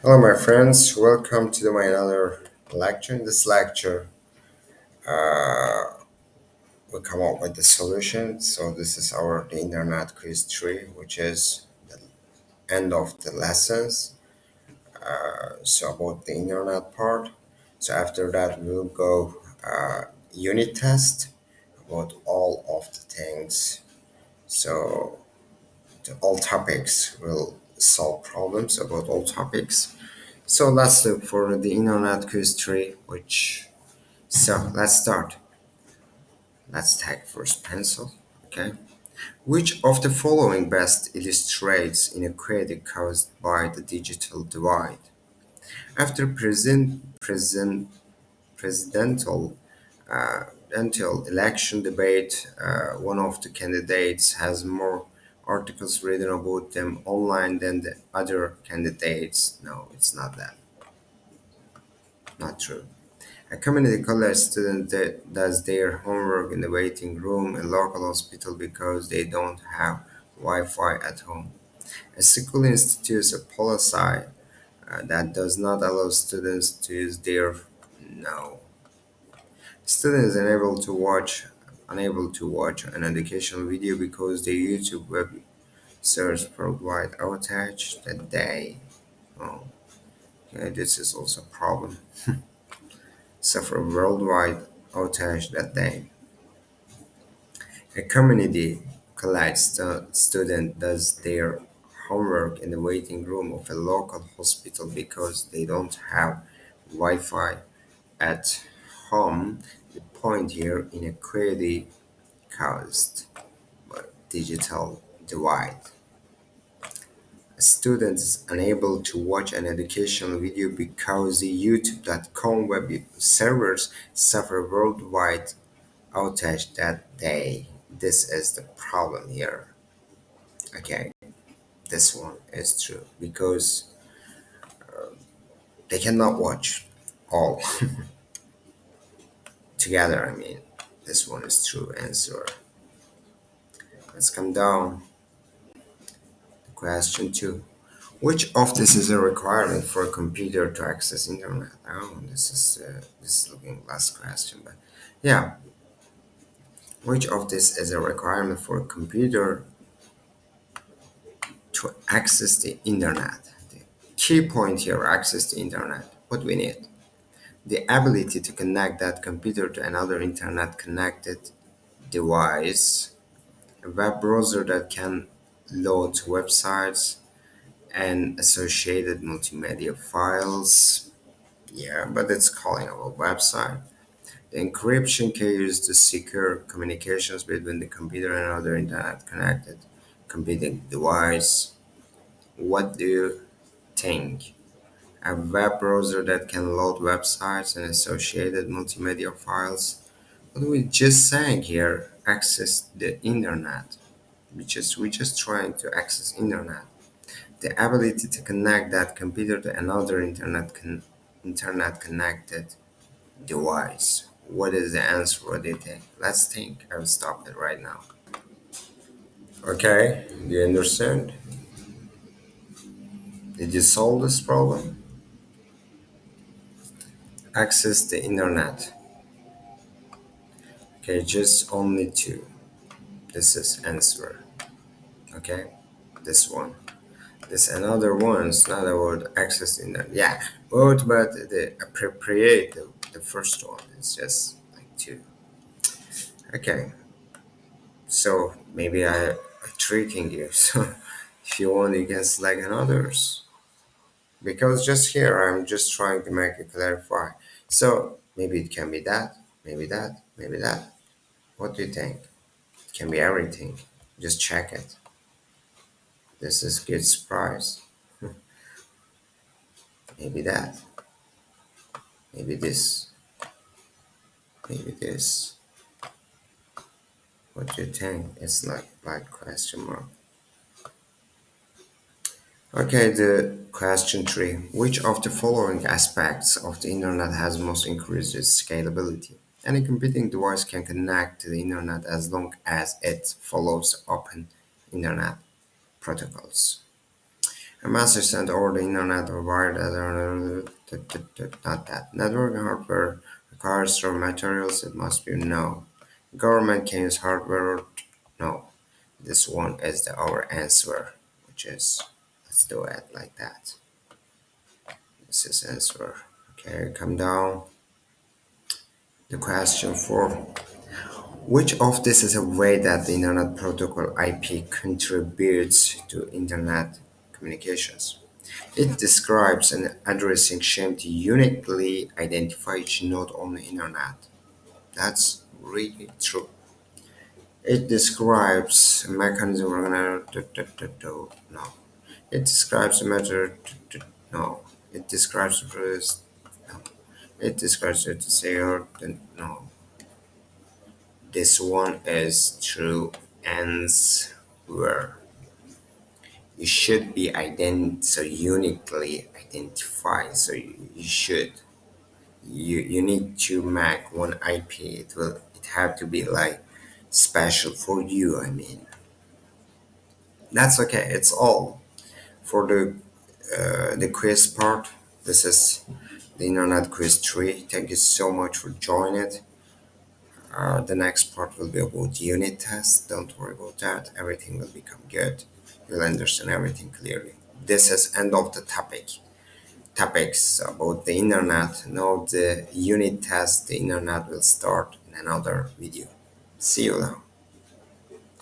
Hello, my friends. Welcome to my another lecture. In this lecture, we come up with the solution. So this is our the internet quiz tree, which is the end of the lessons. So about the internet part. So after that, we'll go unit test about all of the things. So all topics will solve problems about all topics. So let's look for the internet quiz tree, which so let's start. Let's take first pencil. Okay. Which of the following best illustrates inequality caused by the digital divide? After presidential until election debate, one of the candidates has more articles written about them online than the other candidates. No, it's not that. Not true. A community college student that does their homework in the waiting room in local hospital because they don't have Wi-Fi at home. A school institutes a policy that does not allow students to use their no. Students unable to watch an educational video because their YouTube web search provide outage that day. Oh, okay, this is also a problem. Suffer worldwide outage that day. A community college student does their homework in the waiting room of a local hospital because they don't have Wi-Fi at home. The point here inequality caused by digital divide. A student is unable to watch an educational video because the YouTube.com web servers suffer worldwide outage that day. This is the problem here. Okay, this one is true because they cannot watch all together. I mean, this one is true answer. Let's come down to question two. Which of this is a requirement for a computer to access internet? Oh, this is looking last question, but yeah, which of this is a requirement for a computer to access the internet? The key point here: access the internet. What we need: the ability to connect that computer to another internet connected device, a web browser that can load websites and associated multimedia files. Yeah, but it's calling our website. The encryption key used to secure communications between the computer and other internet connected computing device. What do you think? A web browser that can load websites and associated multimedia files. What we just saying here, access the internet. We just trying to access internet. The ability to connect that computer to another internet connected device. What is the answer? What do you think? Let's think. I'll stop it right now. Okay, do you understand? Did you solve this problem? Access the internet. Okay, just only two. This is answer. Okay, this one. This another one's not about access to internet. Yeah, both, but the appropriate the first one is just like two. Okay, so maybe I'm tricking you. So if you want, you can select another's. Because just here, I'm just trying to make it clarify. So maybe it can be that, maybe that, maybe that. What do you think? It can be everything. Just check it. This is good surprise. Maybe that, maybe this, maybe this. What do you think? It's like question mark. Okay, the question three. Which of the following aspects of the internet has most increased its scalability? Any computing device can connect to the internet as long as it follows open internet protocols. A message sent over the internet or wired not that. Network hardware requires raw materials. It must be no. Government can use hardware or no. This one is our answer, which is let's do it like that. This is answer. Okay, come down. The question for which of this is a way that the Internet Protocol IP contributes to Internet communications? It describes an addressing scheme to uniquely identify each node on the Internet. That's really true. It describes a mechanism. No. It describes a matter. No. It describes a process. No. It describes it to say or no. This one is true answer. You should be so uniquely identified. So you should. You need to make one IP. It have to be like special for you. I mean, that's okay. It's all for the quiz part. This is the Internet Quiz 3. Thank you so much for joining it. The next part will be about unit tests. Don't worry about that. Everything will become good. You'll understand everything clearly. This is end of the topics about the internet. Now the unit test, the internet will start in another video. See you now.